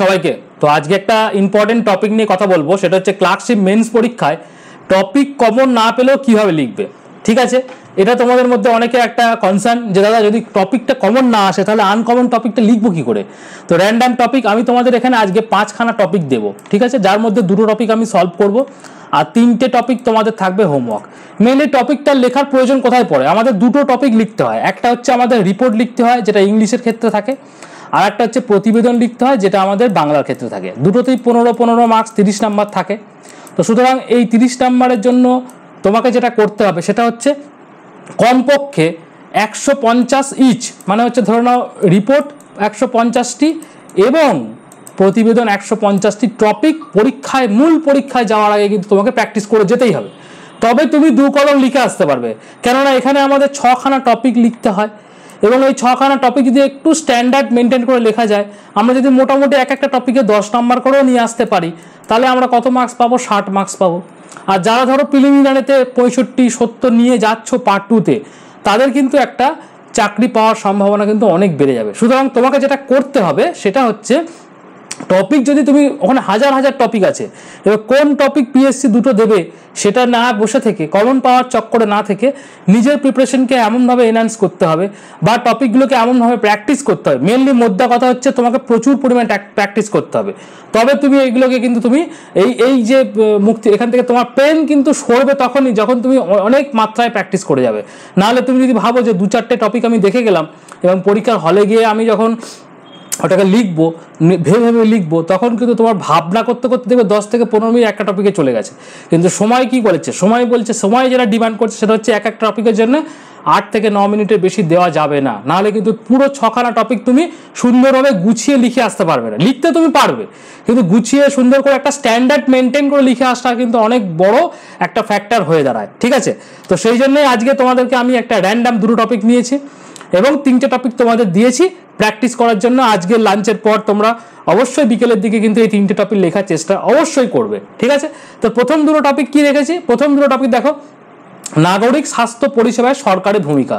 সবাইকে তো আজকে একটা ইম্পর্টেন্ট টপিক নিয়ে কথা বলবো, সেটা হচ্ছে ক্লার্কশিপ মেন্স পরীক্ষায় টপিক কমন না পেলেও কিভাবে লিখবে। ঠিক আছে, এটা তোমাদের মধ্যে অনেকে একটা কনসার্ন যে দাদা যদি টপিকটা কমন না আসে তাহলে আনকমন টপিকটা লিখবো কি করে। তো র্যান্ডাম টপিক আমি তোমাদের এখানে আজকে 5খানা টপিক দেবো, ঠিক আছে, যার মধ্যে 2টো টপিক আমি সলভ করব আর 3টে টপিক তোমাদের থাকবে হোমওয়ার্ক। মেনলি টপিকটা লেখার প্রয়োজন কোথায় পড়ে, আমাদের 2টো টপিক লিখতে হয়। একটা হচ্ছে আমাদের রিপোর্ট লিখতে হয়, যেটা ইংলিশের ক্ষেত্রে থাকে, আর একটা হচ্ছে প্রতিবেদন লিখতে হয়, যেটা আমাদের বাংলার ক্ষেত্রে থাকে। দুটোতেই 15 মার্কস, 30 নাম্বার থাকে। তো সুতরাং এই 30 নাম্বারের জন্য তোমাকে যেটা করতে হবে সেটা হচ্ছে কমপক্ষে 150 ইচ, মানে হচ্ছে ধরে নাও রিপোর্ট 150টি এবং প্রতিবেদন 150টি টপিক পরীক্ষায়, মূল পরীক্ষায় যাওয়ার আগে কিন্তু তোমাকে প্র্যাকটিস করে যেতেই হবে। তবে তুমি 2 কলম লিখে আসতে পারবে, কেননা এখানে আমাদের 6খানা টপিক লিখতে হয় এবং এই 6খানা টপিক যদি একটু স্ট্যান্ডার্ড মেনটেন করে লেখা যায়, আমরা যদি মোটামুটি একটা টপিকে 10 নাম্বার করেও নিয়ে আসতে পারি, তাহলে আমরা কত মার্কস পাবো? 60 মার্কস পাবো। আর যারা ধরো প্রিলিমিনারিতে 65-70 নিয়ে যাচ্ছ পার্ট 2তে, তাদের কিন্তু একটা চাকরি পাওয়ার সম্ভাবনা কিন্তু অনেক বেড়ে যাবে। সুতরাং তোমাকে যেটা করতে হবে সেটা হচ্ছে টপিক, যদি তুমি ওখানে হাজার হাজার টপিক আছে, এবার কোন টপিক পিএসসি দুটো দেবে সেটা না বসে থেকে, কমন পাওয়ার চক্করে না থেকে নিজের প্রিপারেশনকে এমনভাবে এনহান্স করতে হবে বা টপিকগুলোকে এমনভাবে প্র্যাকটিস করতে হবে। মেনলি মোদ্দা কথা হচ্ছে তোমাকে প্রচুর পরিমাণে প্র্যাকটিস করতে হবে, তবে তুমি এইগুলোকে কিন্তু তুমি এই যে মুক্তি, এখান থেকে তোমার পেন কিন্তু সরবে তখনই যখন তুমি অনেক মাত্রায় প্র্যাকটিস করে যাবে। নাহলে তুমি যদি ভাবো যে 2-4টে টপিক আমি দেখে গেলাম এবং পরীক্ষার হলে গিয়ে আমি যখন ওটাকে লিখবো, ভেবে লিখবো, তখন কিন্তু তোমার ভাবনা করতে করতে দেখবে 10 থেকে 15 মিনিট একটা টপিকে চলে গেছে। কিন্তু সময় কি বলেছে, সময় যেটা ডিমান্ড করছে সেটা হচ্ছে একটা টপিকের জন্য 8 থেকে 9 মিনিটের বেশি দেওয়া যাবে না, নাহলে কিন্তু পুরো 6খানা টপিক তুমি সুন্দরভাবে গুছিয়ে লিখে আসতে পারবে না। লিখতে তুমি পারবে, কিন্তু গুছিয়ে সুন্দর করে একটা স্ট্যান্ডার্ড মেনটেন করে লিখে আসা কিন্তু অনেক বড় একটা ফ্যাক্টর হয়ে দাঁড়ায়। ঠিক আছে, তো সেই জন্যই আজকে তোমাদেরকে আমি একটা র্যান্ডাম 2টো টপিক নিয়েছি এবং 3টে টপিক তোমাদের দিয়েছি প্র্যাকটিস করার জন্য। আজকে লাঞ্চের পর তোমরা অবশ্যই বিকেলের দিকে কিন্তু এই 3টে টপিক লেখার চেষ্টা অবশ্যই করবে। ঠিক আছে, তো প্রথম 2টো টপিক কি রেখেছি, প্রথম 2টো টপিক দেখো, নাগরিক স্বাস্থ্য পরিষেবায় সরকারের ভূমিকা,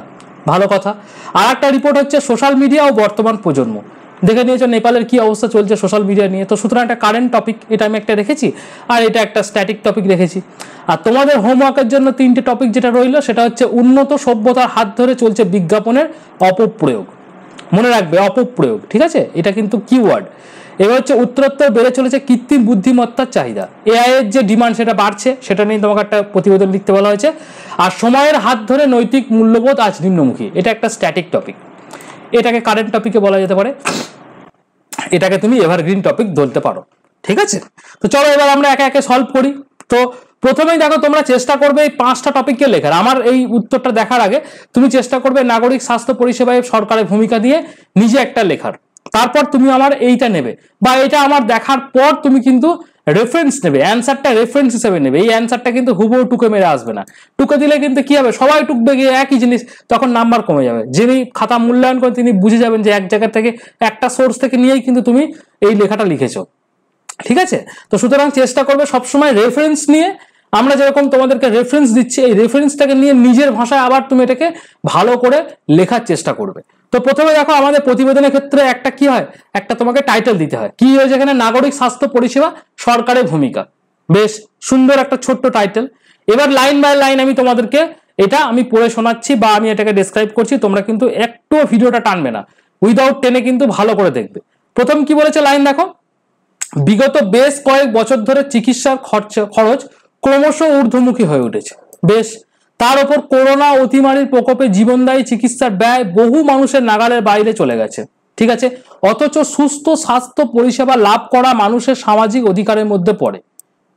ভালো কথা। আর একটা রিপোর্ট হচ্ছে সোশ্যাল মিডিয়া ও বর্তমান প্রজন্ম। দেখে নিয়েছো নেপালের কি অবস্থা চলছে সোশ্যাল মিডিয়া নিয়ে, তো সুতরাং একটা কারেন্ট টপিক, এটা আমি একটা রেখেছি, আর এটা একটা স্ট্যাটিক টপিক রেখেছি। আর তোমাদের হোমওয়ার্কের জন্য 3টে টপিক যেটা রইলো সেটা হচ্ছে উন্নত সভ্যতার হাত ধরে চলছে বিজ্ঞাপনের অপপ্রয়োগ। মনে রাখবে, অপপ্রয়োগ, ঠিক আছে, এটা কিন্তু কিওয়ার্ড। এবার হচ্ছে উত্তরোত্তর বেড়ে চলেছে কৃত্রিম বুদ্ধিমত্তার চাহিদা, এআই এর যে ডিমান্ড সেটা বাড়ছে, সেটা নিয়ে তোমাকে একটা প্রতিবেদন লিখতে বলা হয়েছে। আর সময়ের হাত ধরে নৈতিক মূল্যবোধ আজ নিম্নমুখী, এটা একটা স্ট্যাটিক টপিক, এটাকে কারেন্ট টপিকে বলা যেতে পারে, এটাকে তুমি এভারগ্রিন টপিক ধরতে পারো। ঠিক আছে, তো চলো এবার আমরা একে একে সলভ করি। তো প্রথমেই দেখো, তোমরা চেষ্টা করবে এই 5টা টপিককে লেখার। আমার এই উত্তরটা দেখার আগে তুমি চেষ্টা করবে নাগরিক স্বাস্থ্য পরিষেবায় সরকারের ভূমিকা দিয়ে নিজে একটা লেখার। তারপর তুমি আমার এইটা নেবে, বা এটা আমার দেখার পর তুমি কিন্তু রেফারেন্স নেবে, অ্যান্সারটা রেফারেন্স হিসেবে নেবে। এই অ্যান্সারটা কিন্তু হুবহু টুকে মেরে আসবে না, টুকে দিলে কিন্তু কি হবে, সবাই টুকবে গিয়ে একই জিনিস, তখন নাম্বার কমে যাবে। যিনি খাতা মূল্যায়ন করেন তিনি বুঝে যাবেন যে এক জায়গা থেকে, একটা সোর্স থেকে নিয়েই কিন্তু তুমি এই লেখাটা লিখেছো। ঠিক আছে, তো সুতরাং চেষ্টা করবে সবসময় রেফারেন্স নিয়ে, আমরা যেরকম তোমাদেরকে রেফারেন্স দিচ্ছি এই রেফারেন্সটাকে নিয়ে নিজের ভাষায় আবার তুমি এটাকে ভালো করে লেখার চেষ্টা করবে। তো প্রথমে দেখো, আমাদের প্রতিবেদনের ক্ষেত্রে একটা কি হয়, একটা তোমাকে টাইটেল দিতে হয়। কি হয়েছে এখানে, নাগরিক স্বাস্থ্য পরিষেবা সরকারের ভূমিকা, বেশ সুন্দর একটা ছোট্ট টাইটেল। এবার লাইন বাই লাইন আমি তোমাদেরকে এটা আমি পড়ে শোনাচ্ছি বা আমি এটাকে ডেসক্রাইব করছি, তোমরা কিন্তু একটু ভিডিওটা টানবে না, উইদাউট টেনে কিন্তু ভালো করে দেখবে। প্রথম কি বলেছে লাইন দেখো, বিগত বেশ কয়েক বছর ধরে চিকিৎসার খরচ ক্রমশ ঊর্ধ্বমুখী হয়ে উঠেছে। বেশ, তার উপর করোনা অতিমারির প্রকোপে জীবনদায়ী চিকিৎসার ব্যয় বহু মানুষের নাগালের বাইরে চলে গেছে। ঠিক আছে, অথচ সুস্থ স্বাস্থ্য পরিষেবা লাভ করা মানুষের সামাজিক অধিকারের মধ্যে পড়ে।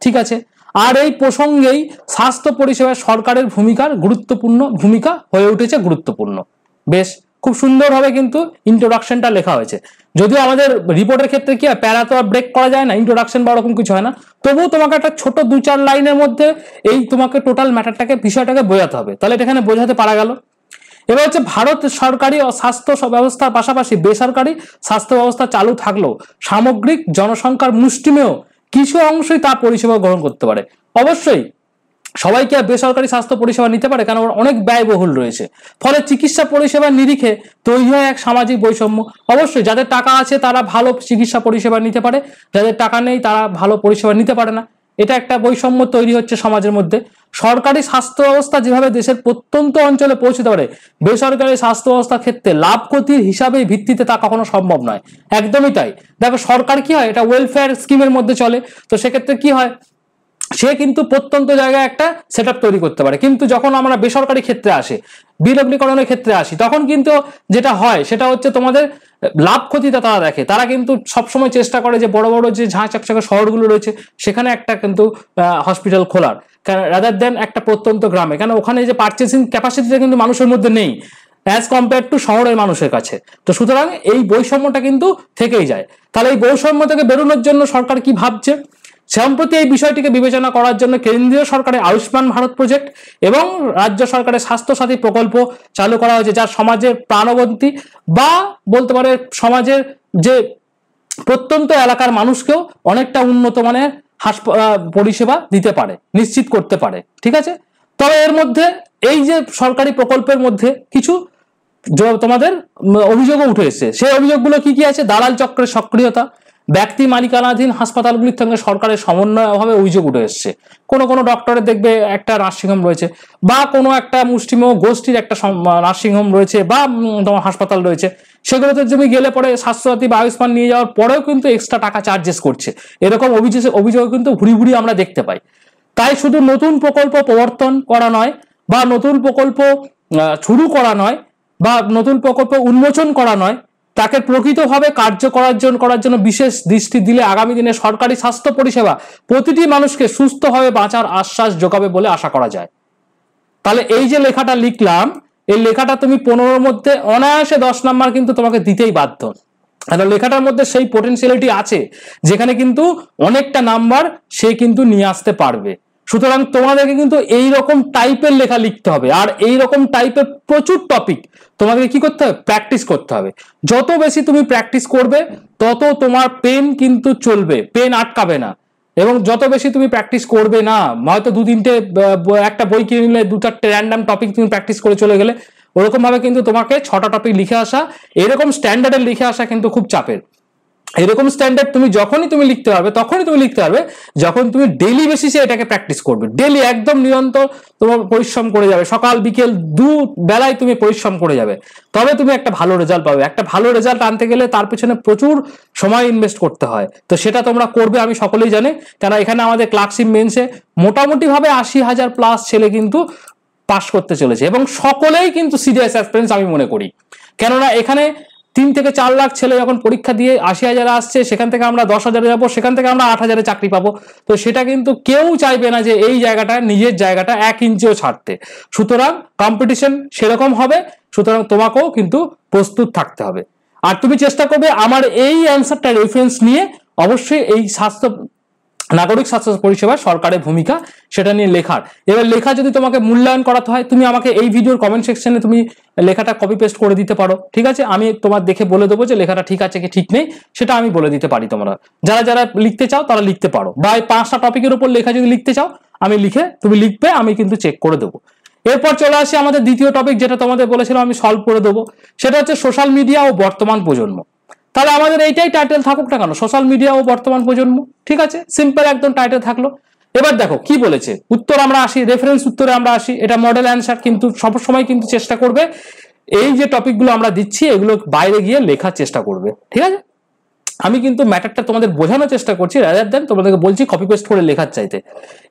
ঠিক আছে, আর এই প্রসঙ্গেই স্বাস্থ্য পরিষেবায় সরকারের গুরুত্বপূর্ণ ভূমিকা হয়ে উঠেছে গুরুত্বপূর্ণ। বেশ, খুব সুন্দরভাবে কিন্তু ইন্ট্রোডাকশনটা লেখা হয়েছে। যদিও আমাদের রিপোর্টের ক্ষেত্রে কি হয়, প্যারা তো আর ব্রেক করা যায় না, ইন্ট্রোডাকশন বা ওরকম কিছু হয় না, তবুও তোমাকে একটা ছোট 2-4 লাইনের মধ্যে এই তোমাকে টোটাল ম্যাটারটাকে, বিষয়টাকে বোঝাতে হবে, তাহলে এটা এখানে বোঝাতে পারা গেল। এবার হচ্ছে ভারত সরকারি স্বাস্থ্য ব্যবস্থার পাশাপাশি বেসরকারি স্বাস্থ্য ব্যবস্থা চালু থাকলেও সামগ্রিক জনসংখ্যার মুষ্টিমেয় কিছু অংশই তা পরিষেবা গ্রহণ করতে পারে। অবশ্যই সবাইকে আর বেসরকারি স্বাস্থ্য পরিষেবা নিতে পারে, কারণ অনেক ব্যয়বহুল রয়েছে। ফলে চিকিৎসা পরিষেবার নিরিখে তৈরি হয় এক সামাজিক বৈষম্য। অবশ্যই যাদের টাকা আছে তারা ভালো চিকিৎসা পরিষেবা নিতে পারে, যাদের টাকা নেই তারা ভালো পরিষেবা নিতে পারে না। এটা একটা বৈষম্য তৈরি হচ্ছে সমাজের মধ্যে। সরকারি স্বাস্থ্য ব্যবস্থা যেভাবে দেশের প্রত্যন্ত অঞ্চলে পৌঁছতে পারে, বেসরকারি স্বাস্থ্য ব্যবস্থার ক্ষেত্রে লাভ ক্ষতির হিসাবের ভিত্তিতে তা কখনো সম্ভব নয়। একদমই তাই। দেখো সরকার কি হয়, এটা ওয়েলফেয়ার স্কিমের মধ্যে চলে, তো সেক্ষেত্রে কি হয়, সে কিন্তু প্রত্যন্ত জায়গায় একটা সেট তৈরি করতে পারে। কিন্তু যখন আমরা বেসরকারি ক্ষেত্রে আসি, বিলগ্নীকরণের ক্ষেত্রে আসি, তখন কিন্তু যেটা হয় সেটা হচ্ছে তোমাদের লাভ ক্ষতিটা তারা দেখে। তারা কিন্তু সবসময় চেষ্টা করে যে বড় বড় যে ঝাঁ চকচকে শহরগুলো রয়েছে সেখানে একটা কিন্তু হসপিটাল খোলার, রাদার দেন একটা প্রত্যন্ত গ্রামে, কেন ওখানে যে পারচেসিং ক্যাপাসিটিটা কিন্তু মানুষের মধ্যে নেই অ্যাজ কম্পেয়ার টু শহরের মানুষের কাছে। তো সুতরাং এই বৈষম্যটা কিন্তু থেকেই যায়। তাহলে এই বৈষম্য থেকে বেরোনোর জন্য সরকার কি ভাবছে? সম্প্রতি এই বিষয়টিকে বিবেচনা করার জন্য কেন্দ্রীয় সরকারের আয়ুষ্মান ভারত প্রজেক্ট এবং রাজ্য সরকারের স্বাস্থ্য সাথী প্রকল্প চালু করা হয়েছে, যা সমাজের প্রাণবন্তী বা বলতে পারে সমাজের যে প্রত্যন্ত এলাকার মানুষকেও অনেকটা উন্নত মানের পরিষেবা দিতে পারে, নিশ্চিত করতে পারে। ঠিক আছে, তবে এর মধ্যে এই যে সরকারি প্রকল্পের মধ্যে কিছু তোমাদের অভিযোগও উঠে এসেছে। সেই অভিযোগগুলো কি কি আছে? দালাল চক্রের সক্রিয়তা, ব্যক্তি মালিকানাধীন হাসপাতালগুলির সঙ্গে সরকারের সমন্বয় অভাবে অভিযোগ উঠে এসছে। কোনো কোনো ডক্টরের দেখবে একটা নার্সিংহোম রয়েছে, বা কোনো একটা মুষ্টিমেয় গোষ্ঠীর একটা নার্সিংহোম রয়েছে বা তোমার হাসপাতাল রয়েছে, সেগুলোতে তুমি গেলে পরে স্বাস্থ্যসাথী বা আয়ুষ্মান নিয়ে যাওয়ার পরেও কিন্তু এক্সট্রা টাকা চার্জেস করছে। এরকম অভিযোগ কিন্তু ভুরি ভুরি আমরা দেখতে পাই। তাই শুধু নতুন প্রকল্প প্রবর্তন করা নয় বা নতুন প্রকল্প শুরু করা নয় বা নতুন প্রকল্প উন্মোচন করা নয়, তাকে প্রকৃতভাবে করার জন্য বিশেষ দৃষ্টি দিলে আগামী দিনে সরকারি স্বাস্থ্য পরিষেবা প্রতিটি মানুষকে সুস্থভাবে বাঁচার আশ্বাস যোগাবে বলে আশা করা যায়। তাহলে এই যে লেখাটা লিখলাম, এই লেখাটা তুমি 15-র মধ্যে অনায়াসে 10 নাম্বার কিন্তু তোমাকে দিতেই বাধ্য। লেখাটার মধ্যে সেই পোটেনশিয়ালিটি আছে যেখানে কিন্তু অনেকটা নাম্বার সে কিন্তু নিয়ে আসতে পারবে। সুতরাং তোমাদেরকে কিন্তু এইরকম টাইপের লেখা লিখতে হবে, আর এইরকম টাইপের প্রচুর টপিক তোমাকে কি করতে হবে? প্র্যাকটিস করতে হবে। যত বেশি তুমি প্র্যাকটিস করবে তত তোমার পেন কিন্তু চলবে, পেন আটকাবে না। এবং যত বেশি তুমি প্র্যাকটিস করবে না, হয়তো 2-3টে একটা বই কিনে নিলে 2-4টে র্যান্ডাম টপিক তুমি প্র্যাকটিস করে চলে গেলে, ওরকম ভাবে কিন্তু তোমাকে 6টা টপিক লিখে আসা, এরকম স্ট্যান্ডার্ডের লিখে আসা কিন্তু খুব চাপের। এরকম স্ট্যান্ডার্ড তুমি যখনই তুমি লিখতে পারবে তখনই তুমি লিখতে পারবে যখন তুমি ডেইলি বেসিসে এটাকে প্র্যাকটিস করবে। ডেইলি একদম নিরন্তর তোমার পরিশ্রম করে যাবে, সকাল বিকেল 2 বেলায় তুমি পরিশ্রম করে যাবে, তবে তুমি একটা ভালো রেজাল্ট পাবে। একটা ভালো রেজাল্ট আনতে গেলে তার পেছনে প্রচুর সময় ইনভেস্ট করতে হয়, তো সেটা তোমরা করবে আমি সকলেই জানি। কেন এখানে আমাদের ক্লার্কশিপ মেন্সে মোটামুটি ভাবে 80,000 প্লাস ছেলে কিন্তু পাস করতে চলেছে, এবং সকলেই কিন্তু সিরিয়াস অ্যাসপিরেন্টস আমি মনে করি। কেননা এখানে 3 থেকে 4 লাখ ছেলে যখন পরীক্ষা দিয়ে 80,000 আসছে, সেখান থেকে আমরা 10,000 যাবো, সেখান থেকে আমরা 8,000 চাকরি পাবো। তো সেটা কিন্তু কেউ চাইবে না যে এই জায়গাটা, নিজের জায়গাটা 1 ইঞ্চিও ছাড়তে। সুতরাং কম্পিটিশন সেরকম হবে, সুতরাং তোমাকেও কিন্তু প্রস্তুত থাকতে হবে। আর তুমি চেষ্টা করবে আমার এই অ্যান্সারটা রেফারেন্স নিয়ে অবশ্যই এই নাগরিক স্বাস্থ্য পরিষেবা সরকারের ভূমিকা সেটা নিয়ে লেখার। এবার লেখা যদি তোমাকে মূল্যায়ন করাতে হয়, তুমি আমাকে এই ভিডিওর কমেন্ট সেকশনে তুমি লেখাটা কপি পেস্ট করে দিতে পারো। ঠিক আছে, আমি তোমার দেখে বলে দেবো যে লেখাটা ঠিক আছে কি ঠিক নেই, সেটা আমি বলে দিতে পারি। তোমরা যারা যারা লিখতে চাও তারা লিখতে পারো, বা এই 5টা টপিকের উপর লেখা যদি লিখতে চাও আমি লিখে তুমি লিখবে, আমি কিন্তু চেক করে দেবো। এরপর চলে আসি আমাদের দ্বিতীয় টপিক, যেটা তোমাদের বলেছিলাম আমি সলভ করে দেবো, সেটা হচ্ছে সোশ্যাল মিডিয়া ও বর্তমান প্রজন্ম। তাহলে আমাদের এইটাই টাইটেল থাকুক না কেন, সোশ্যাল মিডিয়া ও বর্তমান প্রজন্ম। ঠিক আছে, সিম্পল একদম টাইটেল থাকলো। এবার দেখো কি বলেছে, উত্তর আমরা আসি, রেফারেন্স উত্তরে আমরা আসি। এটা মডেল অ্যান্সার, কিন্তু সবসময় কিন্তু চেষ্টা করবে এই যে টপিকগুলো আমরা দিচ্ছি এগুলো বাইরে গিয়ে লেখার চেষ্টা করবে। ঠিক আছে, আমি কিন্তু ম্যাটারটা তোমাদের বোঝানোর চেষ্টা করছি, রাদার দেন তোমাদেরকে বলছি কপি পেস্ট করে লেখার চাইতে।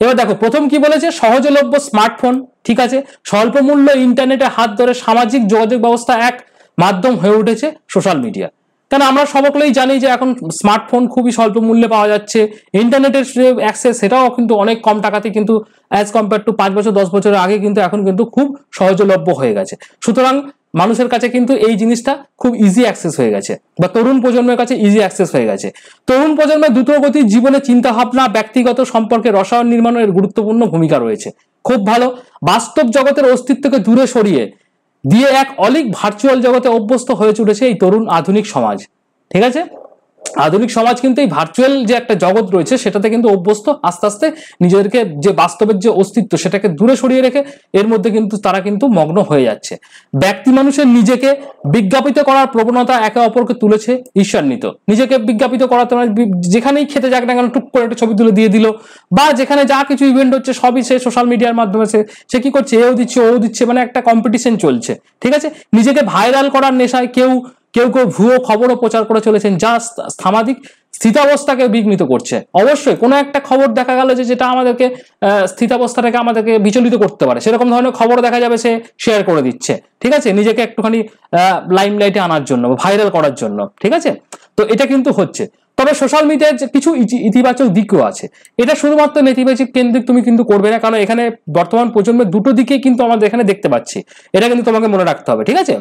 এবার দেখো প্রথম কি বলেছে, সহজলভ্য স্মার্টফোন। ঠিক আছে, স্বল্প মূল্য ইন্টারনেটে হাত ধরে সামাজিক যোগাযোগ ব্যবস্থা এক মাধ্যম হয়ে উঠেছে সোশ্যাল মিডিয়া। কারণ আমরা সকলেই জানি যে এখন স্মার্টফোন খুবই স্বল্প মূল্যে পাওয়া যাচ্ছে, ইন্টারনেটের অ্যাক্সেস সেটাও কিন্তু অনেক কম টাকাতে, কিন্তু অ্যাজ কম্পেয়ার টু 5 বছর 10 বছরের আগে কিন্তু এখন কিন্তু খুব সহজলভ্য হয়ে গেছে। সুতরাং মানুষের কাছে কিন্তু এই জিনিসটা খুব ইজি অ্যাক্সেস হয়ে গেছে, বা তরুণ প্রজন্মের কাছে ইজি অ্যাক্সেস হয়ে গেছে। তরুণ প্রজন্মের দ্রুতগতির জীবনে চিন্তা ভাবনা, ব্যক্তিগত সম্পর্কে রসায়ন নির্মাণের গুরুত্বপূর্ণ ভূমিকা রয়েছে। খুব ভালো, বাস্তব জগতের অস্তিত্বকে দূরে সরিয়ে দিয়ে এক অলিক ভার্চুয়াল জগতে অভ্যস্ত হয়ে চলেছে এই তরুণ আধুনিক সমাজ। ঠিক আছে, আধুনিক সমাজ কিন্তু এই ভার্চুয়াল যে একটা জগৎ রয়েছে সেটাতে কিন্তু অভ্যস্ত, আস্তে আস্তে নিজেদেরকে যে বাস্তবের যে অস্তিত্ব সেটাকে দূরে সরিয়ে রেখে এর মধ্যে কিন্তু তারা কিন্তু মগ্ন হয়ে যাচ্ছে। ব্যক্তি মানুষের নিজেকে বিজ্ঞাপিত করার প্রবণতা একে অপরকে তুলেছে ঈর্ষান্বিত। নিজেকে বিজ্ঞাপিত করাতে মানে যেখানেই খেতে যাক না কেন টুক করে একটা ছবি তুলে দিয়ে দিল, বা যেখানে যা কিছু ইভেন্ট হচ্ছে সবই সে সোশ্যাল মিডিয়ার মাধ্যমে সে কি করছে, এও দিচ্ছে ও দিচ্ছে, মানে একটা কম্পিটিশন চলছে। ঠিক আছে, নিজেকে ভাইরাল করার নেশায় কেউ কেউ ভুয়ো খবরও প্রচার করে চলেছেন, যা সামাজিক স্থিতাবস্থাকে বিঘ্নিত করছে। অবশ্যই কোনো একটা খবর দেখা গেল যেটা আমাদেরকে স্থিতাবস্থাটাকে আমাদেরকে বিচলিত করতে পারে, সেরকম ধরনের খবর দেখা যাবে সে শেয়ার করে দিচ্ছে। ঠিক আছে, নিজেকে একটুখানি লাইমলাইটে আনার জন্য, ভাইরাল করার জন্য। ঠিক আছে, তো এটা কিন্তু হচ্ছে। তবে সোশ্যাল মিডিয়ার কিছু ইতিবাচক দিকও আছে। এটা শুধুমাত্র নেতিবাচক কেন্দ্রিক তুমি কিন্তু করবে না, কারণ এখানে বর্তমান প্রজন্মের দুটো দিকে কিন্তু আমাদের এখানে দেখতে পাচ্ছি, এটা কিন্তু তোমাকে মনে রাখতে হবে। ঠিক আছে,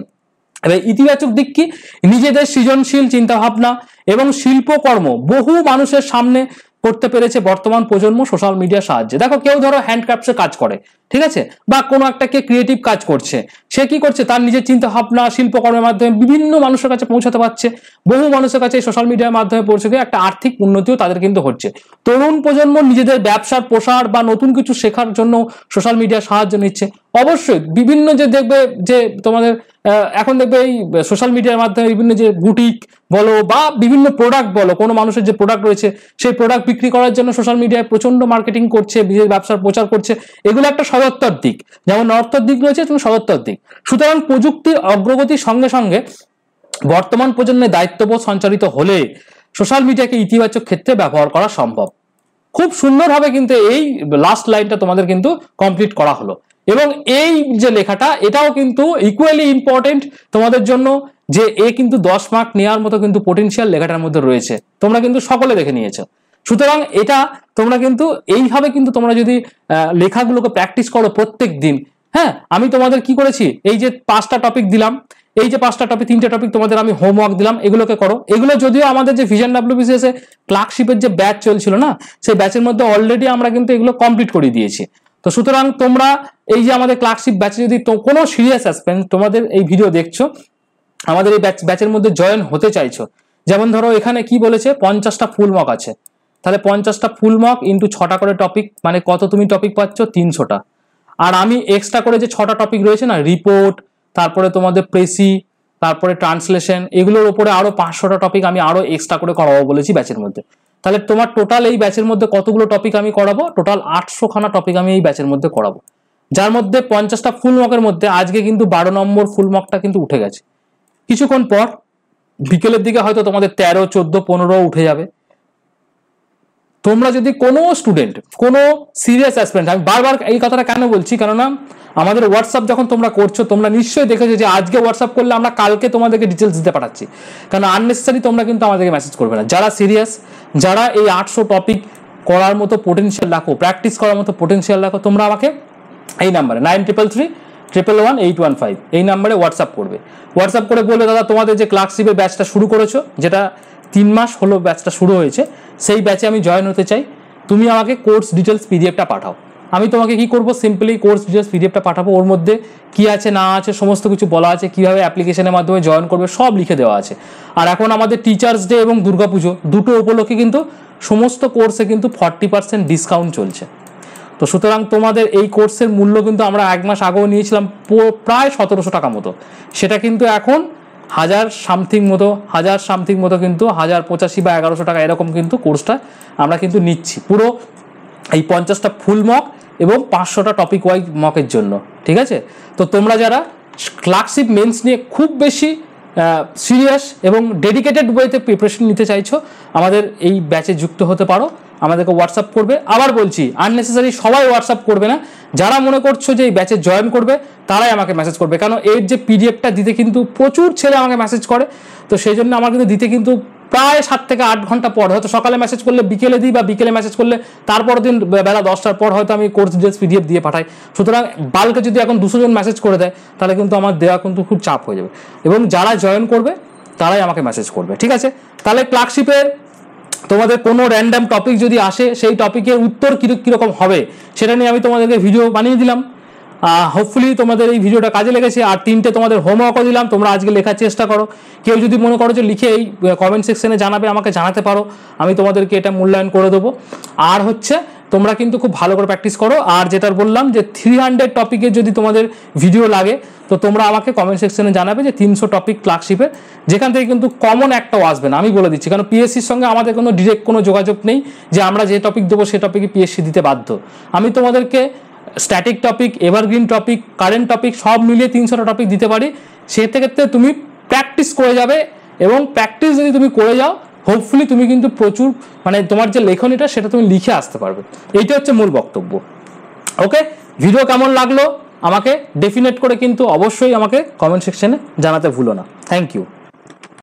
এবার ইতিবাচক দিক কি, নিজেদের সৃজনশীল চিন্তাভাবনা এবং শিল্পকর্ম বহু মানুষের সামনে করতে পেরেছে বর্তমান প্রজন্ম সোশ্যাল মিডিয়ার সাহায্যে। দেখো, কেউ ধরো হ্যান্ডক্রাফটসের কাজ করে, ঠিক আছে, বা কোনো একটা কে ক্রিয়েটিভ কাজ করছে, সে কি করছে, তার নিজের চিন্তা ভাবনা শিল্পকর্মের মাধ্যমে বিভিন্ন মানুষের কাছে পৌঁছাতে পারছে, বহু মানুষের কাছে সোশ্যাল মিডিয়ার মাধ্যমে পৌঁছে গিয়ে একটা আর্থিক উন্নতিও তাদের কিন্তু হচ্ছে। তরুণ প্রজন্ম নিজেদের ব্যবসার প্রসার বা নতুন কিছু শেখার জন্য সোশ্যাল মিডিয়ার সাহায্য নিচ্ছে। অবশ্যই বিভিন্ন যে দেখবে যে তোমাদের এখন দেখবে এই সোশ্যাল মিডিয়ার মাধ্যমে বিভিন্ন যে বুটিক বলো বা বিভিন্ন প্রোডাক্ট বলো, কোনো মানুষের যে প্রোডাক্ট রয়েছে সেই প্রোডাক্ট বিক্রি করার জন্য সোশ্যাল মিডিয়ায় প্রচন্ড মার্কেটিং করছে, নিজের ব্যবসার প্রচার করছে। এগুলো একটা সদর্থক দিক, যেমন নর্থক দিক রয়েছে তেমন সদর্থক দিক। সুতরাং প্রযুক্তির অগ্রগতির সঙ্গে সঙ্গে বর্তমান প্রজন্মের দায়িত্ববোধ সঞ্চারিত হলে সোশ্যাল মিডিয়াকে ইতিবাচক ক্ষেত্রে ব্যবহার করা সম্ভব। খুব সুন্দরভাবে কিন্তু এই লাস্ট লাইনটা তোমাদের কিন্তু কমপ্লিট করা হলো, এবং এই যে লেখাটা এটাও কিন্তু ইকুয়ালি ইম্পর্টেন্ট তোমাদের জন্য, যে এ কিন্তু 10 মার্ক নেওয়ার মতো কিন্তু পোটেনশিয়াল লেখাটার মধ্যে রয়েছে, তোমরা কিন্তু সকলে দেখে নিয়েছো। সুতরাং এটা তোমরা কিন্তু এইভাবে কিন্তু তোমরা যদি লেখাগুলোকে প্র্যাকটিস করো প্রত্যেক দিন। হ্যাঁ, আমি তোমাদের কি করেছি, এই যে 5টা টপিক দিলাম, এই যে 5টা টপিক 3টে টপিক তোমাদের আমি হোমওয়ার্ক দিলাম, এগুলোকে করো। এগুলো যদিও আমাদের যে ভিশন WBCS এ ক্লার্কশিপের যে ব্যাচ চলছিল না, সেই ব্যাচের মধ্যে অলরেডি আমরা কিন্তু এগুলো কমপ্লিট করে দিয়েছি। তো সুতরাং তোমরা এই যে আমাদের ক্লার্কশিপ ব্যাচে যদি কোনো সিরিয়াস অ্যাসপেন্ট তোমাদের এই ভিডিও দেখছো, আমাদের এই ব্যাচের মধ্যে জয়েন হতে চাইছো, যেমন ধরো এখানে কি বলেছে 50টা ফুল মক আছে, তাহলে 50টা ফুল মক ইন্টু 6টা করে টপিক, মানে কত তুমি টপিক পাচ্ছ 300টা। আর আমি এক্সট্রা করে যে 6টা টপিক রয়েছে না, রিপোর্ট, তারপরে তোমাদের প্রেসি, তারপরে ট্রান্সলেশন, এগুলোর উপরে আরো 500টা টপিক আমি আরো এক্সট্রা করে করাবো বলেছি ব্যাচের মধ্যে। তাহলে তোমার টোটাল এই ব্যাচের মধ্যে কতগুলো টপিক আমি করাবো, টোটাল 800 খানা টপিক আমি এই ব্যাচের মধ্যে করাবো, যার মধ্যে 50টা ফুল মকের মধ্যে আজকে কিন্তু 12 নম্বর ফুল মকটা কিন্তু উঠে গেছে। কিছুক্ষণ পর বিকেলের দিকে হয়তো তোমাদের 13, 14, 15 উঠে যাবে। তোমরা যদি কোনো স্টুডেন্ট, কোনো সিরিয়াস অ্যাসপিরেন্ট, আমি বারবার এই কথাটা কেন বলছি, কেননা আমাদের হোয়াটসঅ্যাপ যখন তোমরা করছো, তোমরা নিশ্চয়ই দেখেছো যে আজকে হোয়াটসঅ্যাপ করলে আমরা কালকে তোমাদেরকে ডিটেলস দিতে পাঠাচ্ছি, কারণ আননেসেসারি তোমরা কিন্তু আমাদেরকে মেসেজ করবে না। যারা সিরিয়াস, যারা এই 800 টপিক করার মতো পোটেনশিয়াল রাখো, প্র্যাকটিস করার মতো পোটেনশিয়াল রাখো, তোমরা আমাকে এই নাম্বারে 9333111815 এই নাম্বারে হোয়াটসঅ্যাপ করবে। হোয়াটসঅ্যাপ করে বলবে দাদা তোমাদের যে ক্লার্কশিপের ব্যাচটা শুরু করেছো, যেটা 3 মাস হলো ব্যাচটা শুরু হয়েছে, সেই ব্যাচে আমি জয়েন হতে চাই, তুমি আমাকে কোর্স ডিটেলস পিডিএফটা পাঠাও। আমি তোমাকে কি করব, সিম্পলি কোর্স ডিটেলস পিডিএফটা পাঠাবো, ওর মধ্যে কি আছে না আছে সমস্ত কিছু বলা আছে, কিভাবে অ্যাপ্লিকেশনের মাধ্যমে জয়েন করবে সব লিখে দেওয়া আছে। আর এখন আমাদের টিচার্স ডে এবং দুর্গাপুজো দুটো উপলক্ষে কিন্তু সমস্ত কোর্সে কিন্তু 40% ডিসকাউন্ট চলছে। তো সুতরাং তোমাদের এই কোর্সের মূল্য কিন্তু আমরা 1 মাস আগেও নিয়েছিলাম প্রায় 1700 টাকা মতো, সেটা কিন্তু এখন 1000 সামথিং মতো কিন্তু 1085 বা 1100 টাকা এরকম কিন্তু কোর্সটা আমরা কিন্তু নিচ্ছি, পুরো এই 50টা ফুল মক এবং 500টা টপিক ওয়াইজ মকের জন্য। ঠিক আছে, তো তোমরা যারা ক্লার্কশিপ মেন্স নিয়ে খুব বেশি সিরিয়াস এবং ডেডিকেটেড ওয়েতে প্রিপারেশন নিতে চাইছো, আমাদের এই ব্যাচে যুক্ত হতে পারো, আমাদেরকে হোয়াটসঅ্যাপ করবে। আবার বলছি, আননেসেসারি সবাই হোয়াটসঅ্যাপ করবে না, যারা মনে করছো যে এই ব্যাচে জয়েন করবে তারাই আমাকে মেসেজ করবে, কারণ এর যে পিডিএফটা দিতে কিন্তু প্রচুর ছেলে আমাকে মেসেজ করে, তো সেই জন্য আমার কিন্তু দিতে কিন্তু প্রায় 7 থেকে 8 ঘন্টা পর, হয়তো সকালে মেসেজ করলে বিকেলে দিই, বা বিকেলে মেসেজ করলে তারপর দিন বেলা 10টার পর হয়তো আমি কোর্স ডিটেলস পিডিএফ দিয়ে পাঠাই। সুতরাং বাল্কে যদি এখন 200 জন মেসেজ করে দেয়, তাহলে কিন্তু আমার দেওয়া কিন্তু খুব চাপ হয়ে যাবে, এবং যারা জয়েন করবে তারাই আমাকে মেসেজ করবে। ঠিক আছে, তাহলে ক্লার্কশিপের তোমাদের কোনো র্যান্ডাম টপিক যদি আসে, সেই টপিকের উত্তর কীরকম হবে সেটা নিয়ে আমি তোমাদেরকে ভিডিও বানিয়ে দিলাম। হোপফুলি তোমাদের এই ভিডিওটা কাজে লেগেছে। আর 3টে তোমাদের হোমওয়ার্কও দিলাম, তোমরা আজকে লেখার চেষ্টা করো। কেউ যদি মনে করো যে লিখে এই কমেন্ট সেকশনে জানাবে, আমাকে জানাতে পারো, আমি তোমাদেরকে এটা মূল্যায়ন করে দেবো। আর হচ্ছে তোমরা কিন্তু খুব ভালো করে প্র্যাকটিস করো। আর যেটা বললাম যে 300 টপিকের যদি তোমাদের ভিডিও লাগে তো তোমরা আমাকে কমেন্ট সেকশনে জানাবে যে 300 টপিক ক্লার্কশিপের, যেখান থেকে কিন্তু কমন একটাও আসবে না, আমি বলে দিচ্ছি। কারণ পিএসসির সঙ্গে আমাদের কোনো ডিরেক্ট কোনো যোগাযোগ নেই যে আমরা যে টপিক দেবো সে টপিকে পিএসসি দিতে বাধ্য। আমি তোমাদেরকে static topic, evergreen topic, current topic সব মিলিয়ে 300টা টপিক দিতে পারি। সেক্ষেত্রে তুমি প্র্যাকটিস করে যাবে, এবং প্র্যাকটিস যদি তুমি করে যাও হোপফুলি তুমি কিন্তু প্রচুর মানে তোমার যে লেখনীটা সেটা তুমি লিখে আসতে পারবে। এইটা হচ্ছে মূল বক্তব্য। ওকে, ভিডিও কেমন লাগলো আমাকে ডেফিনেট করে কিন্তু অবশ্যই আমাকে কমেন্ট সেকশনে জানাতে ভুলো না। Thank you.